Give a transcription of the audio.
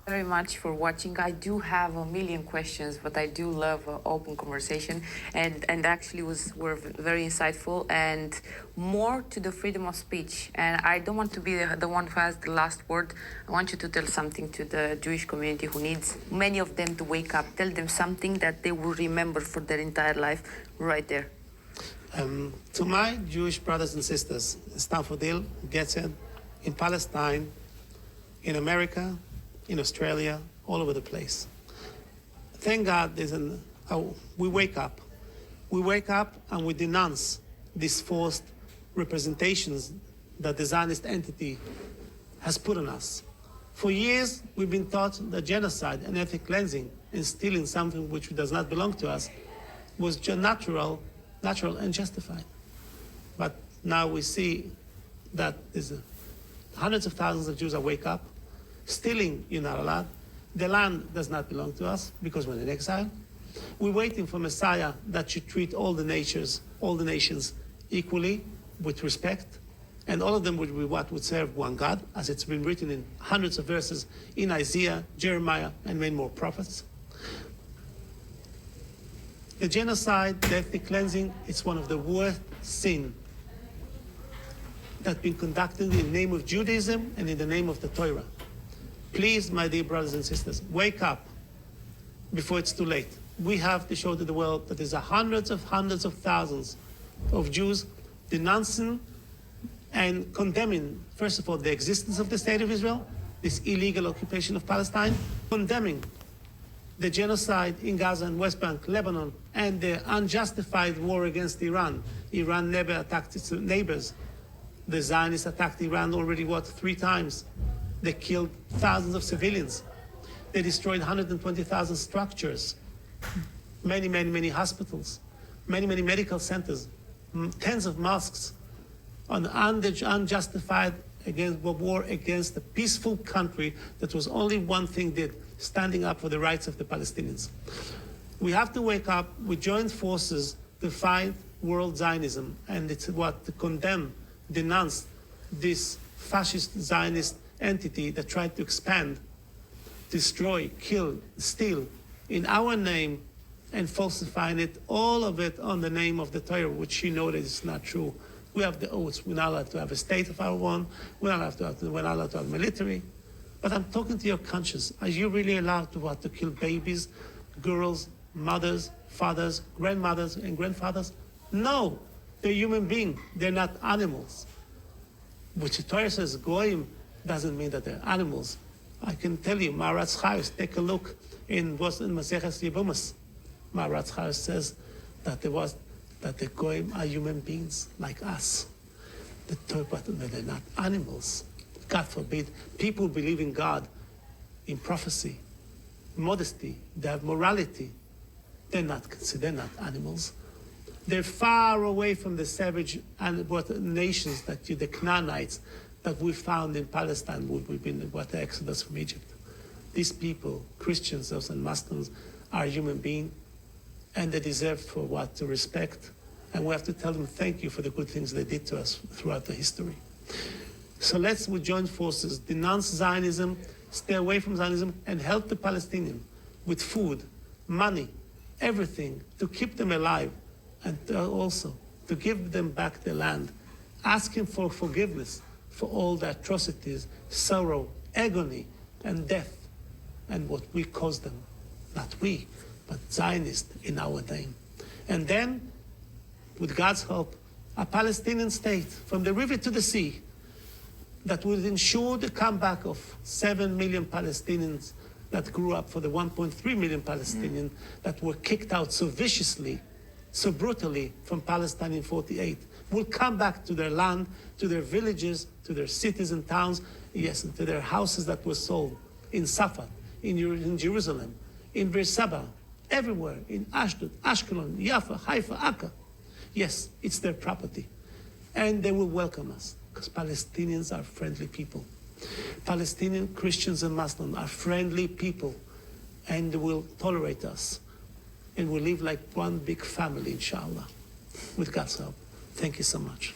Very much for watching. I do have a million questions, but I do love open conversation, and actually were very insightful and more to the freedom of speech. And I don't want to be the one who has the last word. I want you to tell something to the Jewish community who needs many of them to wake up. Tell them something that they will remember for their entire life, right there. To my Jewish brothers and sisters, Stanford Hill, Getzen, in Palestine, in America, in Australia, all over the place. Thank God we wake up. We wake up and we denounce these forced representations that the Zionist entity has put on us. For years, we've been taught that genocide and ethnic cleansing and stealing something which does not belong to us was natural and justified. But now we see that there's hundreds of thousands of Jews that wake up. Stealing, you're not allowed. The land does not belong to us because we're in exile. We're waiting for Messiah that should treat all the nations equally with respect, and all of them would be what would serve one God, as it's been written in hundreds of verses in Isaiah, Jeremiah, and many more prophets. The genocide, the ethnic cleansing, it's one of the worst sins that's been conducted in the name of Judaism and in the name of the Torah. Please, my dear brothers and sisters, wake up before it's too late. We have to show to the world that there's hundreds of thousands of Jews denouncing and condemning, first of all, the existence of the State of Israel, this illegal occupation of Palestine, condemning the genocide in Gaza and West Bank, Lebanon, and the unjustified war against Iran. Iran never attacked its neighbors. The Zionists attacked Iran already, 3 times? They killed thousands of civilians. They destroyed 120,000 structures, many hospitals, many medical centers, tens of mosques, on unjustified war against a peaceful country that was only one thing did, standing up for the rights of the Palestinians. We have to wake up. We join forces to fight world Zionism, and it's to condemn, denounce this fascist Zionist entity that tried to expand, destroy, kill, steal in our name, and falsifying it, all of it on the name of the Torah, which you know that is not true. We have the oaths. We're not allowed to have a state of our own. We're not allowed to have military. But I'm talking to your conscience. Are you really allowed to kill babies, girls, mothers, fathers, grandmothers, and grandfathers? No, they're human beings. They're not animals. Which the Torah says, goyim, doesn't mean that they're animals. I can tell you, Maharatz Chayos, take a look in Maseches Yevumas. Maharatz Chayos says that the Goyim are human beings like us. But they're not animals. God forbid. People believe in God, in prophecy, modesty. They have morality. They're not animals. They're far away from the savage nations that the Canaanites that we found in Palestine would have been the Exodus from Egypt. These people, Christians and Muslims, are human beings, and they deserve to respect. And we have to tell them thank you for the good things they did to us throughout the history. So we join forces, denounce Zionism, stay away from Zionism, and help the Palestinians with food, money, everything to keep them alive, and also to give them back their land, asking for forgiveness for all the atrocities, sorrow, agony, and death, and what we caused them. Not we, but Zionists in our name. And then, with God's help, a Palestinian state from the river to the sea that would ensure the comeback of 7 million Palestinians that grew up for the 1.3 million Palestinians that were kicked out so viciously, so brutally from Palestine in 48, will come back to their land, to their villages, to their cities and towns, yes, and to their houses that were sold in Safed, in Jerusalem, in Beersheba, everywhere, in Ashdod, Ashkelon, Jaffa, Haifa, Akka. Yes, it's their property. And they will welcome us, because Palestinians are friendly people. Palestinian Christians and Muslims are friendly people, and they will tolerate us. And we'll live like one big family, inshallah, with God's help. Thank you so much.